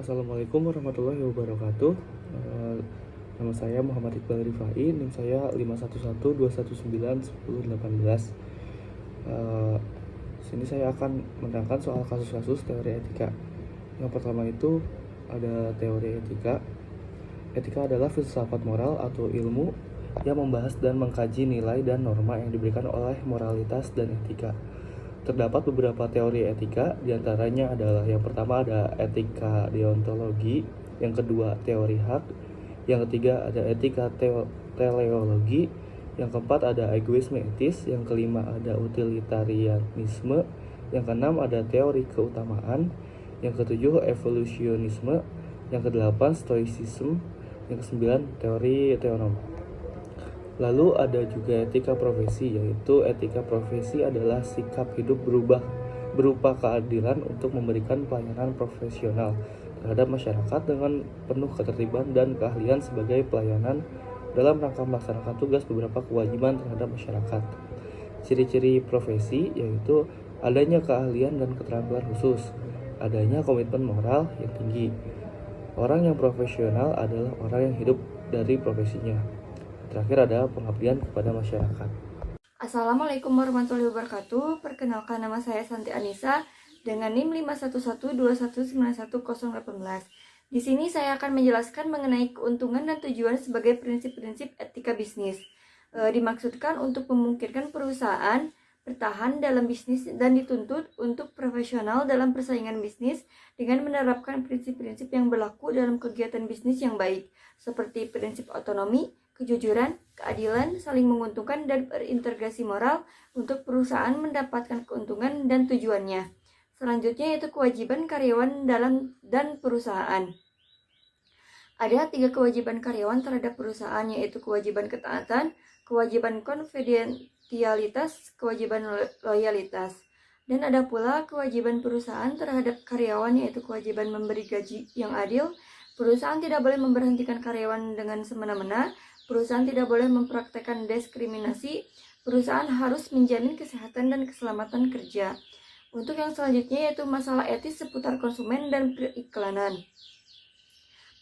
Assalamualaikum warahmatullahi wabarakatuh. Nama saya Muhammad Iqbal Rifai, NIM saya 51121910118. Sini saya akan menerangkan soal kasus-kasus teori etika. Yang pertama itu ada teori etika. Etika adalah filsafat moral atau ilmu yang membahas dan mengkaji nilai dan norma yang diberikan oleh moralitas dan etika. Terdapat beberapa teori etika, diantaranya adalah yang pertama ada etika deontologi, yang kedua teori hak, yang ketiga ada etika teleologi, yang keempat ada egoisme etis, yang kelima ada utilitarianisme, yang keenam ada teori keutamaan, yang ketujuh evolusionisme, yang kedelapan stoicism, yang kesembilan teori teonom. Lalu ada juga etika profesi, yaitu etika profesi adalah sikap hidup berupa keadilan untuk memberikan pelayanan profesional terhadap masyarakat dengan penuh ketertiban dan keahlian sebagai pelayanan dalam rangka melaksanakan tugas beberapa kewajiban terhadap masyarakat. Ciri-ciri profesi yaitu adanya keahlian dan keterampilan khusus, adanya komitmen moral yang tinggi. Orang yang profesional adalah orang yang hidup dari profesinya. Terakhir ada pengabdian kepada masyarakat. Assalamualaikum warahmatullahi wabarakatuh. Perkenalkan, nama saya Santi Anissa dengan NIM 51121910118. Di sini saya akan menjelaskan mengenai keuntungan dan tujuan sebagai prinsip-prinsip etika bisnis. Dimaksudkan untuk memungkinkan perusahaan bertahan dalam bisnis dan dituntut untuk profesional dalam persaingan bisnis dengan menerapkan prinsip-prinsip yang berlaku dalam kegiatan bisnis yang baik, seperti prinsip otonomi, kejujuran, keadilan, saling menguntungkan, dan berintegrasi moral untuk perusahaan mendapatkan keuntungan dan tujuannya. Selanjutnya yaitu kewajiban karyawan dan perusahaan. Ada 3 kewajiban karyawan terhadap perusahaan, yaitu kewajiban ketaatan, kewajiban konfidensialitas, kewajiban loyalitas. Dan ada pula kewajiban perusahaan terhadap karyawan, yaitu kewajiban memberi gaji yang adil. Perusahaan tidak boleh memberhentikan karyawan dengan semena-mena. Perusahaan tidak boleh mempraktekkan diskriminasi. Perusahaan harus menjamin kesehatan dan keselamatan kerja. Untuk yang selanjutnya yaitu masalah etis seputar konsumen dan periklanan.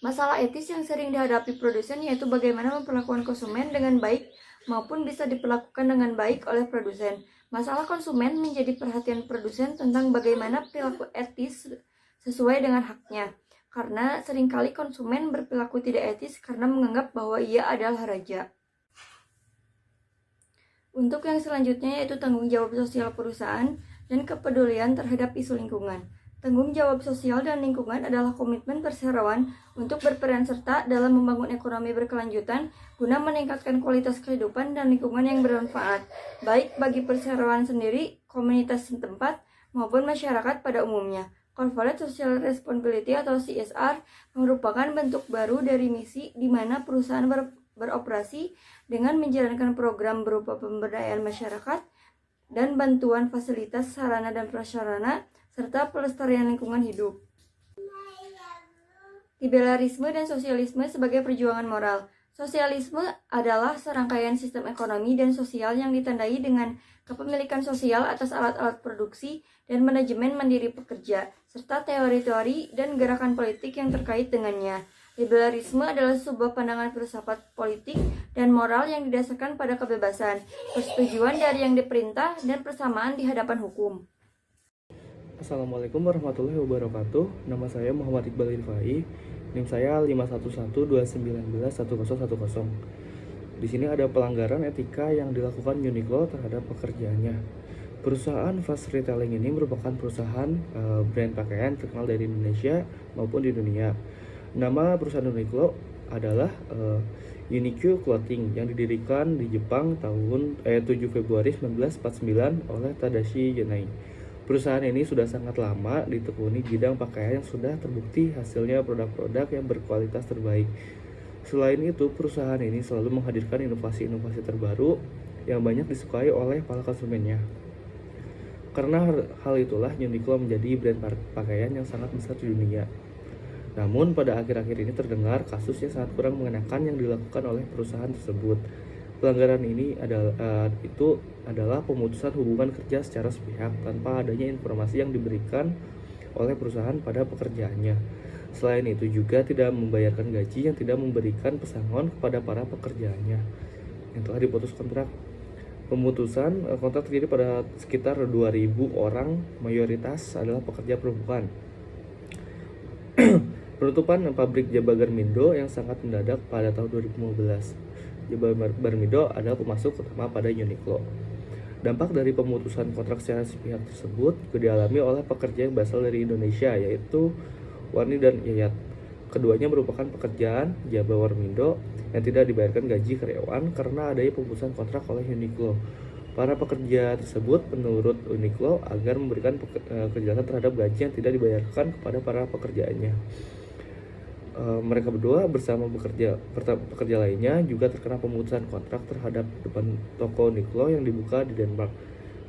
Masalah etis yang sering dihadapi produsen yaitu bagaimana memperlakukan konsumen dengan baik maupun bisa diperlakukan dengan baik oleh produsen. Masalah konsumen menjadi perhatian produsen tentang bagaimana perilaku etis sesuai dengan haknya. Karena seringkali konsumen berperilaku tidak etis karena menganggap bahwa ia adalah raja. Untuk yang selanjutnya yaitu tanggung jawab sosial perusahaan dan kepedulian terhadap isu lingkungan. Tanggung jawab sosial dan lingkungan adalah komitmen perseroan untuk berperan serta dalam membangun ekonomi berkelanjutan guna meningkatkan kualitas kehidupan dan lingkungan yang bermanfaat, baik bagi perseroan sendiri, komunitas setempat, maupun masyarakat pada umumnya. Corporate Social Responsibility atau CSR merupakan bentuk baru dari misi di mana perusahaan beroperasi dengan menjalankan program berupa pemberdayaan masyarakat dan bantuan fasilitas sarana dan prasarana serta pelestarian lingkungan hidup. Liberalisme dan sosialisme sebagai perjuangan moral. Sosialisme adalah serangkaian sistem ekonomi dan sosial yang ditandai dengan kepemilikan sosial atas alat-alat produksi dan manajemen mandiri pekerja, serta teori-teori dan gerakan politik yang terkait dengannya. Liberalisme adalah sebuah pandangan filsafat politik dan moral yang didasarkan pada kebebasan, persetujuan dari yang diperintah, dan persamaan di hadapan hukum. Assalamualaikum warahmatullahi wabarakatuh. Nama saya Muhammad Iqbal Rifai, NIM saya 51121910110. Di sini ada pelanggaran etika yang dilakukan Uniqlo terhadap pekerjaannya. Perusahaan fast retailing ini merupakan perusahaan brand pakaian terkenal dari Indonesia maupun di dunia. Nama perusahaan Uniqlo adalah Uniqlo Clothing yang didirikan di Jepang tahun 7 Februari 1949 oleh Tadashi Yanai. Perusahaan ini sudah sangat lama ditekuni bidang pakaian yang sudah terbukti hasilnya produk-produk yang berkualitas terbaik. Selain itu, perusahaan ini selalu menghadirkan inovasi-inovasi terbaru yang banyak disukai oleh para konsumennya. Karena hal itulah Uniqlo menjadi brand pakaian yang sangat besar di dunia. Namun pada akhir-akhir ini terdengar kasus yang sangat kurang mengenakan yang dilakukan oleh perusahaan tersebut. Pelanggaran ini adalah pemutusan hubungan kerja secara sepihak tanpa adanya informasi yang diberikan oleh perusahaan pada pekerjaannya. Selain itu juga tidak membayarkan gaji yang tidak memberikan pesangon kepada para pekerjaannya yang telah diputus kontrak. Pemutusan kontrak terjadi pada sekitar 2.000 orang, mayoritas adalah pekerja perempuan. Penutupan pabrik Jaba Garmindo yang sangat mendadak pada tahun 2015. Jaba Garmindo adalah pemasok utama pada Uniqlo. Dampak dari pemutusan kontrak secara sepihak tersebut dialami oleh pekerja yang berasal dari Indonesia, yaitu Warni dan Yayat. Keduanya merupakan pekerjaan Jaba Garmindo yang tidak dibayarkan gaji karyawan karena adanya pemutusan kontrak oleh Uniqlo. Para pekerja tersebut menurut Uniqlo agar memberikan kejelasan terhadap gaji yang tidak dibayarkan kepada para pekerjaannya. Mereka berdua bersama pekerja lainnya juga terkena pemutusan kontrak terhadap depan toko Uniqlo yang dibuka di Denmark.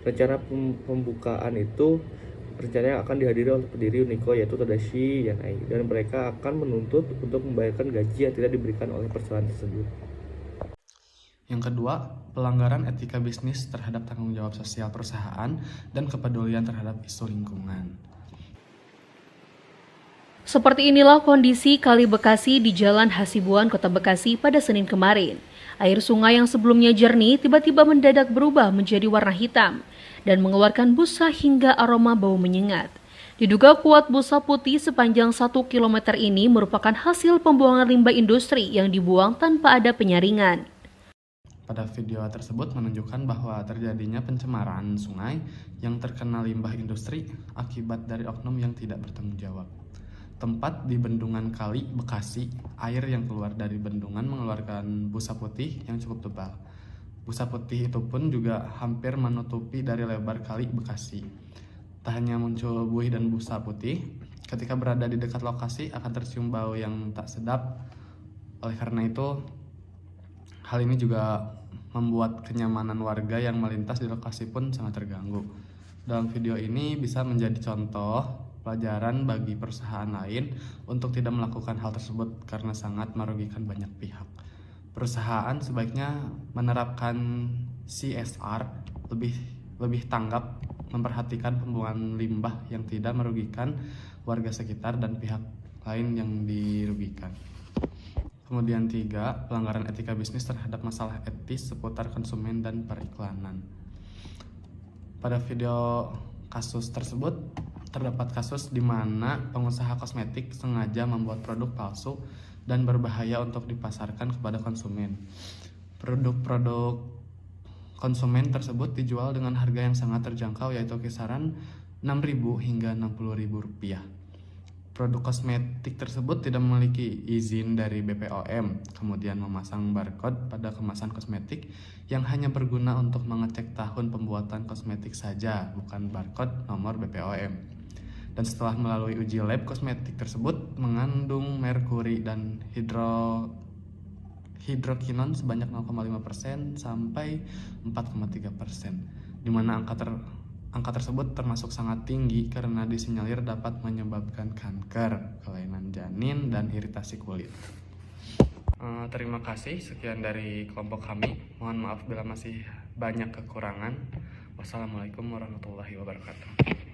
Rencana pembukaan itu rencananya akan dihadiri oleh pendiri Uniqlo yaitu Tadashi Yanai, dan mereka akan menuntut untuk membayarkan gaji yang tidak diberikan oleh perusahaan tersebut. Yang kedua, pelanggaran etika bisnis terhadap tanggung jawab sosial perusahaan dan kepedulian terhadap isu lingkungan. Seperti inilah kondisi Kali Bekasi di Jalan Hasibuan, Kota Bekasi pada Senin kemarin. Air sungai yang sebelumnya jernih tiba-tiba mendadak berubah menjadi warna hitam dan mengeluarkan busa hingga aroma bau menyengat. Diduga kuat busa putih sepanjang 1 km ini merupakan hasil pembuangan limbah industri yang dibuang tanpa ada penyaringan. Pada video tersebut menunjukkan bahwa terjadinya pencemaran sungai yang terkena limbah industri akibat dari oknum yang tidak bertanggung jawab. Tempat di bendungan Kali Bekasi, air yang keluar dari bendungan mengeluarkan busa putih yang cukup tebal. Busa putih itu pun juga hampir menutupi dari lebar Kali Bekasi. Tak hanya muncul buih dan busa putih, ketika berada di dekat lokasi akan tercium bau yang tak sedap. Oleh karena itu, hal ini juga membuat kenyamanan warga yang melintas di lokasi pun sangat terganggu. Dalam video ini bisa menjadi contoh pelajaran bagi perusahaan lain untuk tidak melakukan hal tersebut karena sangat merugikan banyak pihak. Perusahaan sebaiknya menerapkan CSR, lebih tanggap memperhatikan pembuangan limbah yang tidak merugikan warga sekitar dan pihak lain yang dirugikan. Kemudian 3, pelanggaran etika bisnis terhadap masalah etis seputar konsumen dan periklanan. Pada video kasus tersebut, terdapat kasus di mana pengusaha kosmetik sengaja membuat produk palsu dan berbahaya untuk dipasarkan kepada konsumen. Produk-produk konsumen tersebut dijual dengan harga yang sangat terjangkau, yaitu kisaran Rp6.000 hingga Rp60.000. Produk kosmetik tersebut tidak memiliki izin dari BPOM, kemudian memasang barcode pada kemasan kosmetik yang hanya berguna untuk mengecek tahun pembuatan kosmetik saja, bukan barcode nomor BPOM. Dan setelah melalui uji lab, kosmetik tersebut mengandung merkuri dan hidrokinon sebanyak 0,5% sampai 4,3%, di mana angka tersebut termasuk sangat tinggi karena disinyalir dapat menyebabkan kanker, kelainan janin, dan iritasi kulit. Terima kasih, sekian dari kelompok kami. Mohon maaf bila masih banyak kekurangan. Wassalamualaikum warahmatullahi wabarakatuh.